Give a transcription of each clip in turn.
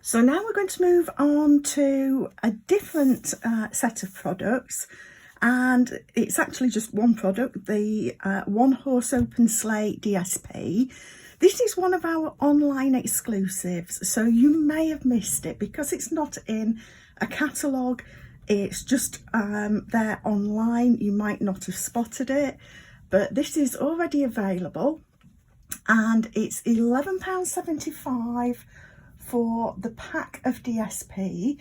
So now we're going to move on to a different set of products, and it's actually just one product, the One Horse Open Sleigh DSP. This is one of our online exclusives, so you may have missed it because it's not in a catalogue. It's just there online. You might not have spotted it, but this is already available, and it's £11.75 for the pack of DSP.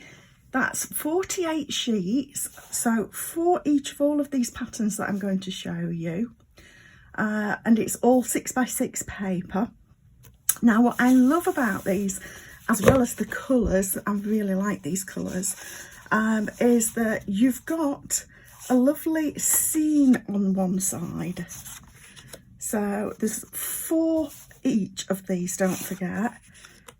That's 48 sheets, so for each of all of these patterns that I'm going to show you, and it's all 6x6 paper. Now what I love about these, as well as the colours, I really like these colours, is that you've got a lovely scene on one side. So there's 4 each of these, don't forget,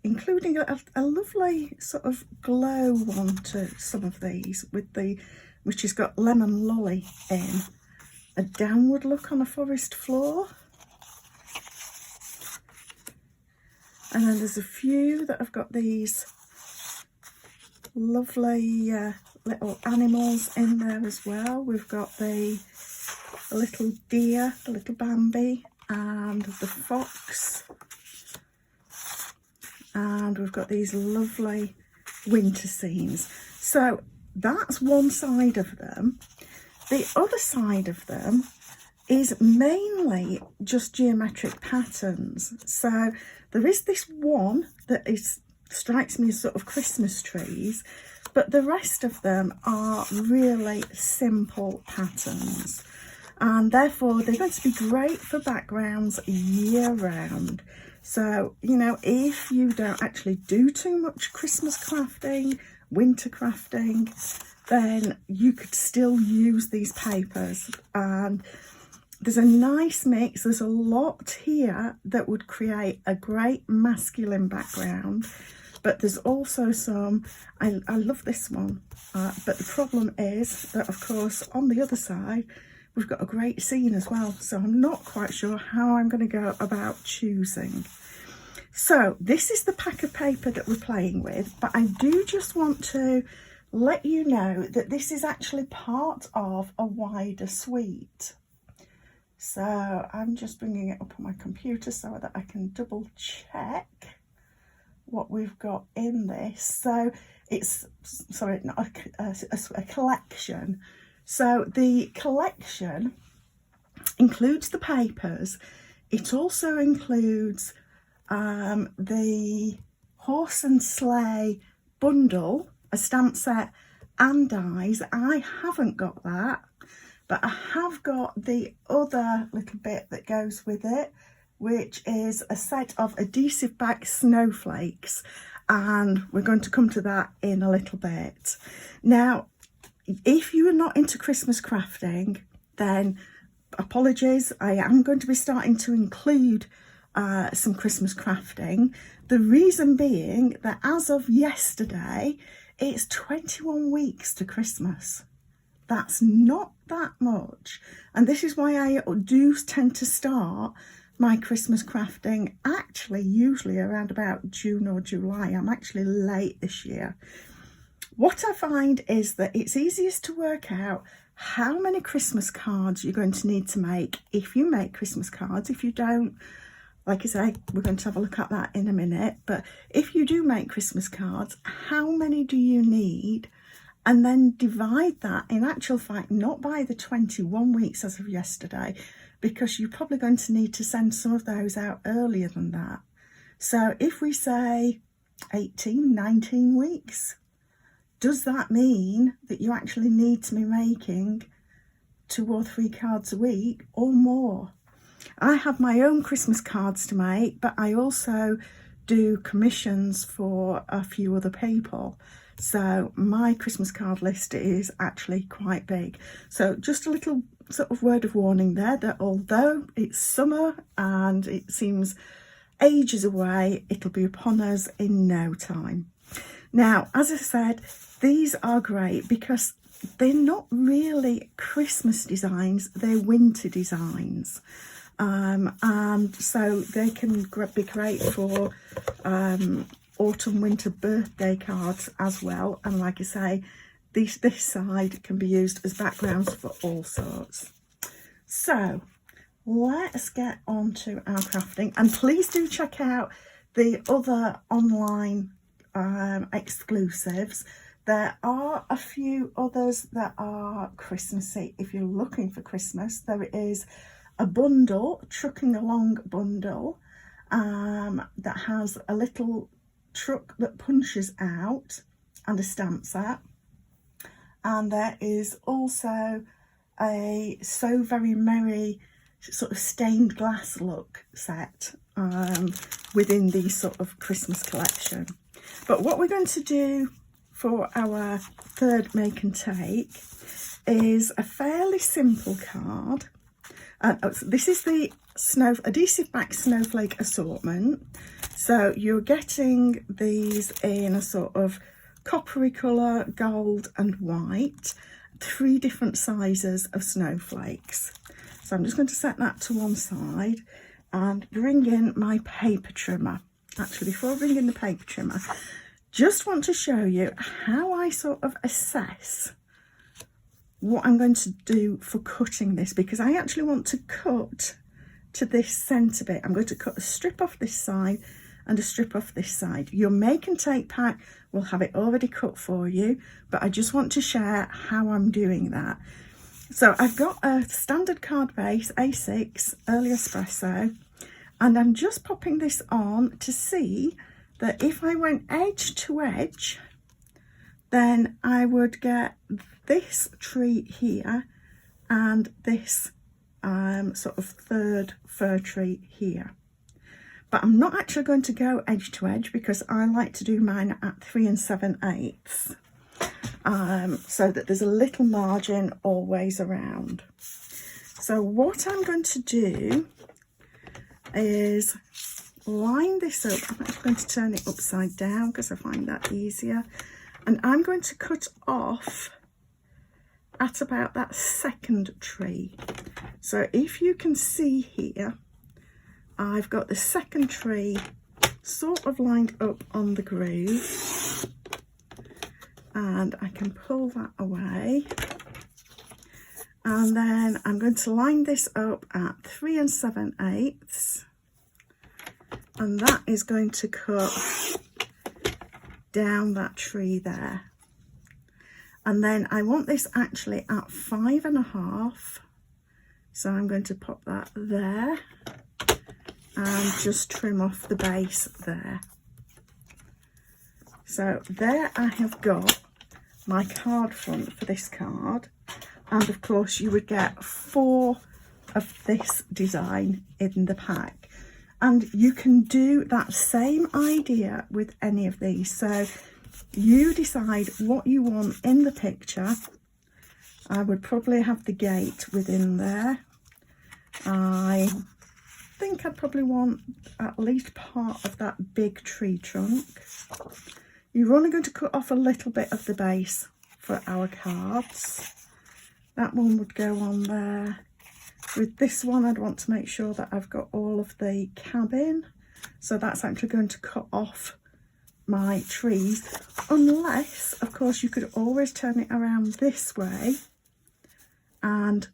including a lovely sort of glow one to some of these, with which has got lemon lolly in, a downward look on a forest floor, and then there's a few that have got these lovely little animals in there as well. We've got the little deer, the little Bambi, and the fox. And we've got these lovely winter scenes. So that's one side of them. The other side of them is mainly just geometric patterns. So there is this one that strikes me as sort of Christmas trees, but the rest of them are really simple patterns, and therefore they're going to be great for backgrounds year round. So, you know, if you don't actually do too much Christmas crafting, winter crafting, then you could still use these papers. And there's a nice mix. There's a lot here that would create a great masculine background, but there's also some, I love this one, but the problem is that, of course, on the other side, we've got a great scene as well, so I'm not quite sure how I'm going to go about choosing. So this is the pack of paper that we're playing with, but I do just want to let you know that this is actually part of a wider suite. So I'm just bringing it up on my computer so that I can double check what we've got in this. So it's, sorry, not a collection. So the collection includes the papers. It also includes the horse and sleigh bundle, a stamp set and dies. I haven't got that, but I have got the other little bit that goes with it, which is a set of adhesive back snowflakes, and we're going to come to that in a little bit. Now, if you are not into Christmas crafting, then apologies, I am going to be starting to include some Christmas crafting. The reason being that as of yesterday, it's 21 weeks to Christmas. That's not that much, and this is why I do tend to start my Christmas crafting actually usually around about June or July. I'm actually late this year. What I find is that it's easiest to work out how many Christmas cards you're going to need to make if you make Christmas cards. If you don't, like I say, we're going to have a look at that in a minute. But if you do make Christmas cards, how many do you need? And then divide that, in actual fact, not by the 21 weeks as of yesterday, because you're probably going to need to send some of those out earlier than that. So if we say 18, 19 weeks, does that mean that you actually need to be making 2 or 3 cards a week or more? I have my own Christmas cards to make, but I also do commissions for a few other people. So my Christmas card list is actually quite big. So just a little sort of word of warning there, that although it's summer and it seems ages away, it'll be upon us in no time. Now, as I said, these are great because they're not really Christmas designs, they're winter designs. And so they can be great for autumn winter birthday cards as well. And like I say, this side can be used as backgrounds for all sorts. So let's get on to our crafting, and please do check out the other online exclusives. There are a few others that are Christmassy. If you're looking for Christmas, there is a bundle, trucking along bundle, that has a little truck that punches out and a stamp set. And there is also a So Very Merry sort of stained glass look set within the sort of Christmas collection. But what we're going to do for our third make and take is a fairly simple card. This is the adhesive back snowflake assortment. So you're getting these in a sort of coppery colour, gold and white, 3 different sizes of snowflakes. So I'm just going to set that to one side and bring in my paper trimmer. Actually, before I bring in the paper trimmer, just want to show you how I sort of assess what I'm going to do for cutting this, because I actually want to cut to this centre bit. I'm going to cut a strip off this side and a strip off this side. Your make and take pack will have it already cut for you, but I just want to share how I'm doing that. So I've got a standard card base, A6, early espresso, and I'm just popping this on to see that if I went edge to edge, then I would get this tree here and this sort of third fir tree here. But I'm not actually going to go edge to edge because I like to do mine at 3 7/8, so that there's a little margin always around. So what I'm going to do is line this up. I'm actually going to turn it upside down because I find that easier. And I'm going to cut off at about that second tree. So if you can see here, I've got the second tree sort of lined up on the groove, and I can pull that away. And then I'm going to line this up at 3 7/8, and that is going to cut down that tree there. And then I want this actually at 5 1/2, so I'm going to pop that there and just trim off the base there. So there I have got my card front for this card, and of course you would get 4 of this design in the pack, and you can do that same idea with any of these. So you decide what you want in the picture. I would probably have the gate within there. I think I'd probably want at least part of that big tree trunk. You're only going to cut off a little bit of the base for our cards. That one would go on there. With this one, I'd want to make sure that I've got all of the cabin. So that's actually going to cut off my trees, unless, of course, you could always turn it around this way and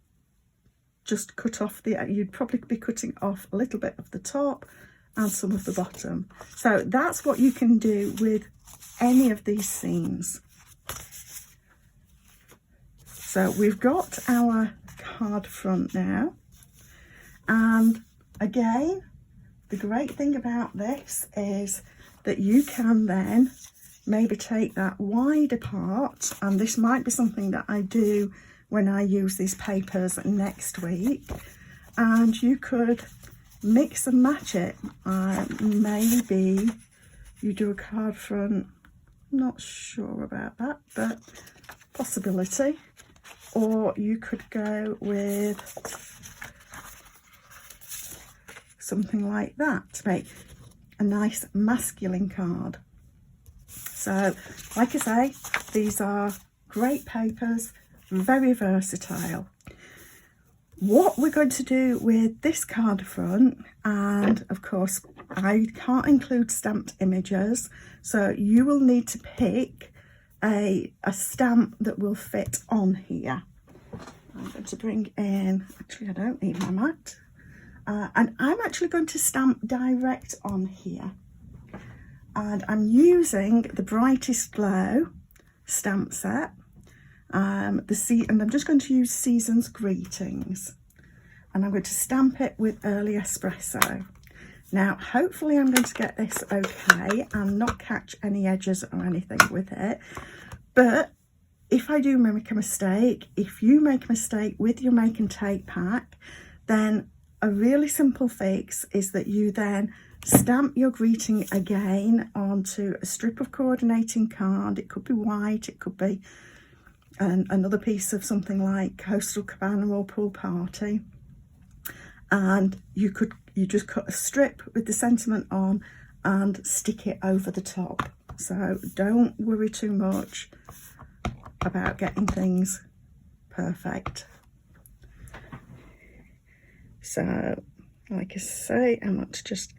just cut off you'd probably be cutting off a little bit of the top and some of the bottom. So that's what you can do with any of these scenes. So we've got our card front now, and again, the great thing about this is that you can then maybe take that wider part, and this might be something that I do when I use these papers next week, and you could mix and match it. Maybe you do a card front, not sure about that, but possibility. Or you could go with something like that to make a nice masculine card. So, like I say, these are great papers, very versatile. what we're going to do with this card front, and of course I can't include stamped images, so you will need to pick a stamp that will fit on here. I'm going to bring in, actually I don't need my mat, and I'm actually going to stamp direct on here, and I'm using the Brightest Glow stamp set, and I'm just going to use Season's Greetings, and I'm going to stamp it with Early Espresso. Now hopefully I'm going to get this okay and not catch any edges or anything with it, but if I do make a mistake, if you make a mistake with your make and take pack, then a really simple fix is that you then stamp your greeting again onto a strip of coordinating card. It could be white, it could be another piece of something like Coastal Cabana or Pool Party, and you just cut a strip with the sentiment on and stick it over the top. So don't worry too much about getting things perfect. So like I say, I want to just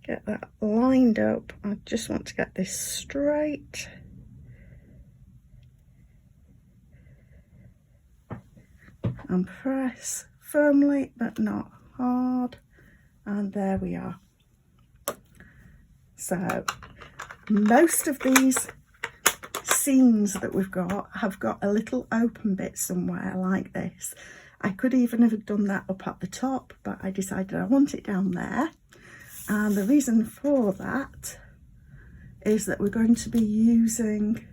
get that lined up. I just want to get this straight. And press firmly but not hard, and there we are. So most of these scenes that we've got have got a little open bit somewhere like this. I could even have done that up at the top, but I decided I want it down there, and the reason for that is that we're going to be using,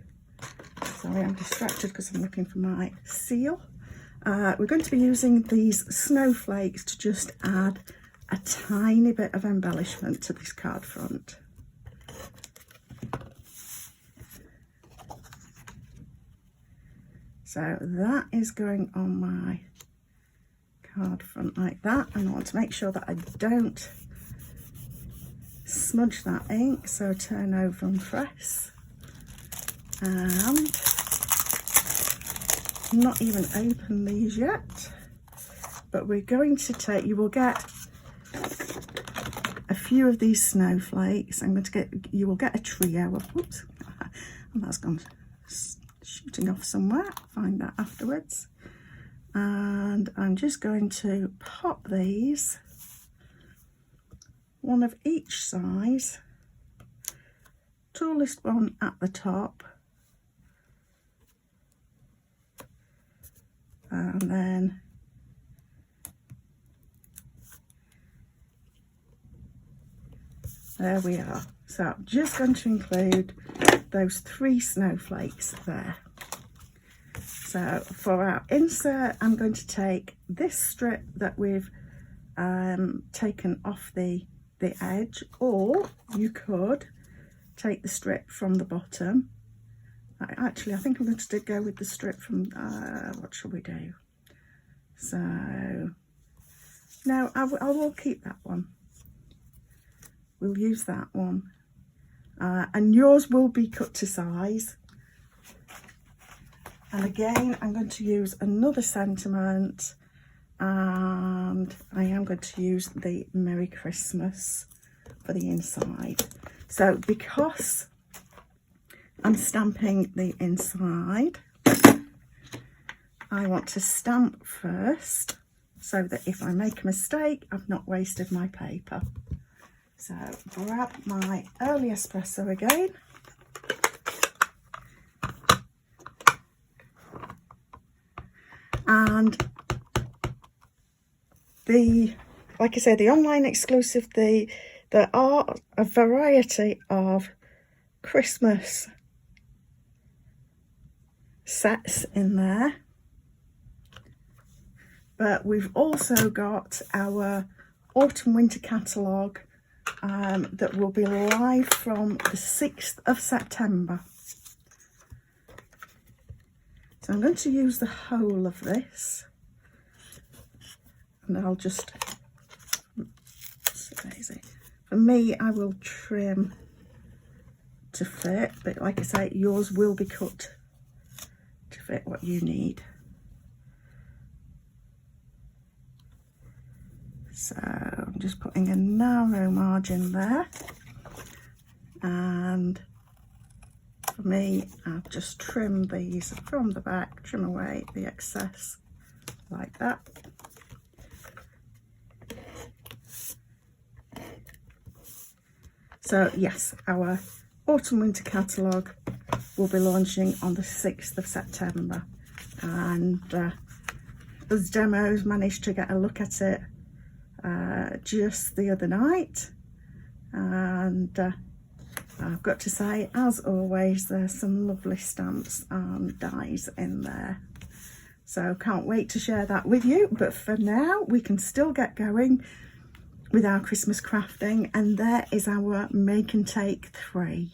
sorry I'm distracted because I'm looking for my seal. We're going to be using these snowflakes to just add a tiny bit of embellishment to this card front. So that is going on my card front like that, and I want to make sure that I don't smudge that ink, so turn over and press, and not even open these yet, but we're going to take, you will get a few of these snowflakes. You will get a trio of, whoops, and that's gone shooting off somewhere, find that afterwards. And I'm just going to pop these, one of each size, tallest one at the top, and then there we are. So I'm just going to include those 3 snowflakes there. So for our insert, I'm going to take this strip that we've taken off the edge, or you could take the strip from the bottom. Actually, I think I'm going to go with the strip from, what shall we do? So, no, I will keep that one. We'll use that one. And yours will be cut to size. And again, I'm going to use another sentiment, and I am going to use the Merry Christmas for the inside. So because I'm stamping the inside, I want to stamp first so that if I make a mistake, I've not wasted my paper. So grab my Early Espresso again. And like I said, the online exclusive, there are a variety of Christmas sets in there, but we've also got our autumn winter catalogue that will be live from the 6th of September. So I'm going to use the whole of this, and I'll just, for me, I will trim to fit, but like I say, yours will be cut to fit what you need. So I'm just putting a narrow margin there, and for me, I've just trimmed these from the back, trim away the excess like that. So yes, our autumn winter catalogue will be launching on the 6th of September, and as demos managed to get a look at it just the other night, and I've got to say, as always, there's some lovely stamps and dies in there, so can't wait to share that with you. But for now, we can still get going with our Christmas crafting, and there is our Make and Take 3.